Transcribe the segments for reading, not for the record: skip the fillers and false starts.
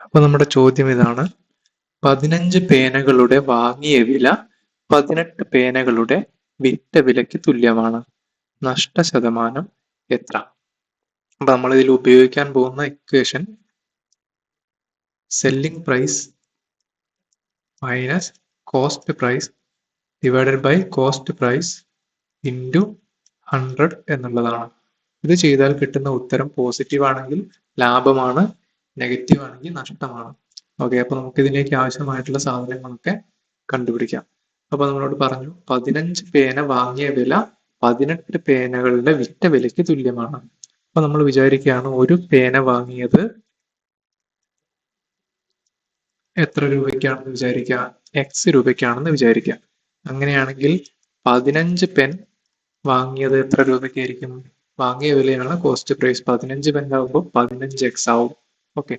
അപ്പൊ നമ്മുടെ ചോദ്യം ഇതാണ്: 15 പേനകളുടെ വാങ്ങിയ വില 18 പേനകളുടെ വിറ്റ വിലയ്ക്ക് തുല്യമാണ്. നഷ്ടശതമാനം എത്ര? അപ്പൊ നമ്മൾ ഇതിൽ ഉപയോഗിക്കാൻ പോകുന്ന equation selling price minus cost price divided by cost price into 100 എന്നുള്ളതാണ്. ഇത് ചെയ്താൽ കിട്ടുന്ന ഉത്തരം പോസിറ്റീവ് ആണെങ്കിൽ ലാഭമാണ്, നെഗറ്റീവ് ആണെങ്കിൽ നഷ്ടമാണ്. ഓക്കെ, അപ്പൊ നമുക്ക് ഇതിലേക്ക് ആവശ്യമായിട്ടുള്ള സാധനങ്ങളൊക്കെ കണ്ടുപിടിക്കാം. അപ്പൊ നമ്മളോട് പറഞ്ഞു 15 പേന വാങ്ങിയ വില 18 പേനകളുടെ വിറ്റ വിലയ്ക്ക് തുല്യമാണ്. അപ്പൊ നമ്മൾ വിചാരിക്കുകയാണ് ഒരു പേന വാങ്ങിയത് എത്ര രൂപയ്ക്കാണെന്ന് വിചാരിക്കുക, എക്സ് രൂപയ്ക്കാണെന്ന് വിചാരിക്കുക. അങ്ങനെയാണെങ്കിൽ 15 പെൻ വാങ്ങിയത് എത്ര രൂപയ്ക്കായിരിക്കും? വാങ്ങിയ വിലയാണ് കോസ്റ്റ് പ്രൈസ്. 15 പെൻ ആകുമ്പോൾ 15x ആവും. ഓക്കെ,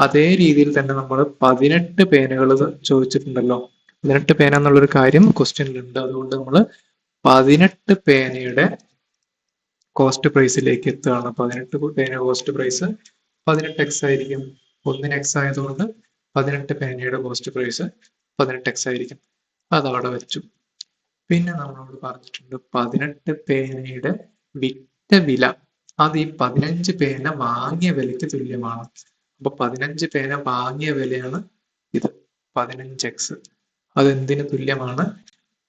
അതേ രീതിയിൽ തന്നെ നമ്മൾ 18 പേനകൾ ചോദിച്ചിട്ടുണ്ടല്ലോ. 18 പേന എന്നുള്ളൊരു കാര്യം ക്വസ്റ്റ്യനിലുണ്ട്. അതുകൊണ്ട് നമ്മൾ 18 പേനയുടെ കോസ്റ്റ് പ്രൈസിലേക്ക് എത്തുകയാണ്. 18 പേന കോസ്റ്റ് പ്രൈസ് 18x ആയിരിക്കും. 1x ആയതുകൊണ്ട് 18 പേനയുടെ കോസ്റ്റ് പ്രൈസ് 18x ആയിരിക്കും. അതവിടെ വെച്ചു. പിന്നെ നമ്മളോട് പറഞ്ഞിട്ടുണ്ട് 18 പേനയുടെ വിറ്റ വില അത് ഈ 15 പേന വാങ്ങിയ വിലയ്ക്ക് തുല്യമാണ്. അപ്പൊ 15 പേന വാങ്ങിയ വിലയാണ് ഇത് 15x. അതെന്തിന് തുല്യമാണ്?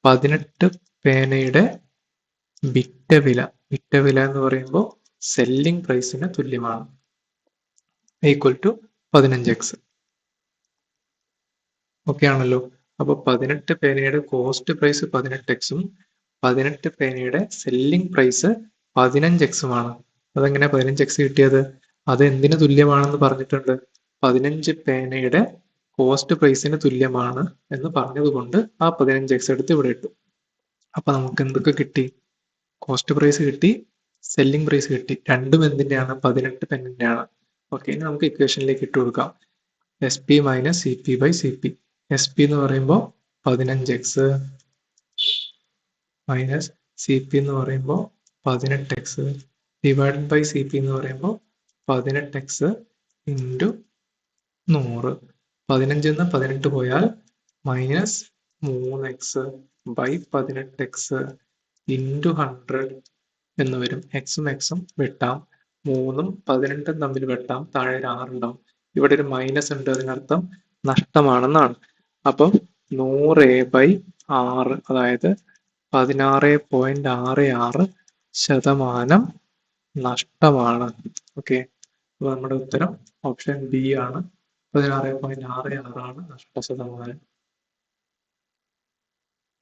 18 പേനയുടെ വിറ്റ വില. വിറ്റ വില എന്ന് പറയുമ്പോൾ സെല്ലിംഗ് പ്രൈസിന് തുല്യമാണ്. Equal to 15x. ഓക്കെ ആണല്ലോ. അപ്പൊ 18 പേനയുടെ കോസ്റ്റ് പ്രൈസ് 18x-ഉം 18 പേനയുടെ സെല്ലിംഗ് പ്രൈസ് 15x-ഉമാണ്. അതെങ്ങനെ 15x കിട്ടിയത്? അത് എന്തിന് തുല്യമാണെന്ന് പറഞ്ഞിട്ടുണ്ട്? 15 പേനയുടെ കോസ്റ്റ് പ്രൈസിന് തുല്യമാണ് എന്ന് പറഞ്ഞതുകൊണ്ട് ആ 15x എടുത്ത് ഇവിടെ ഇട്ടു. അപ്പൊ നമുക്ക് എന്തൊക്കെ കിട്ടി? കോസ്റ്റ് പ്രൈസ് കിട്ടി, സെല്ലിംഗ് പ്രൈസ് കിട്ടി. രണ്ടും എന്തിൻ്റെയാണ്? 18 പെന്നിൻ്റെയാണ്. ഓക്കെ, ഇനി നമുക്ക് ഇക്വേഷനിലേക്ക് ഇട്ട് കൊടുക്കാം. S P minus C P by C P. S P എന്ന് പറയുമ്പോൾ 15x മൈനസ് സി പി എന്ന് പറയുമ്പോൾ 18x divided by C P എന്ന് പറയുമ്പോൾ 18x ഇൻറ്റു 100. 15 നിന്ന് 18 പോയാൽ minus 3x by 18x into 100 എന്ന് വരും. എക്സും എക്സും വെട്ടാം, 3ഉം 18ഉം തമ്മിൽ വെട്ടാം, താഴെ ഒരു 6 ഉണ്ടാവും. ഇവിടെ ഒരു മൈനസ് ഉണ്ട്, അതിനർത്ഥം നഷ്ടമാണെന്നാണ്. അപ്പം 100/6 അതായത് 16.66% നഷ്ടമാണ്. ഓക്കെ, അപ്പൊ നമ്മുടെ ഉത്തരം ഓപ്ഷൻ ബി ആണ്. 16.66 ആണ് നഷ്ട ശതമാനം.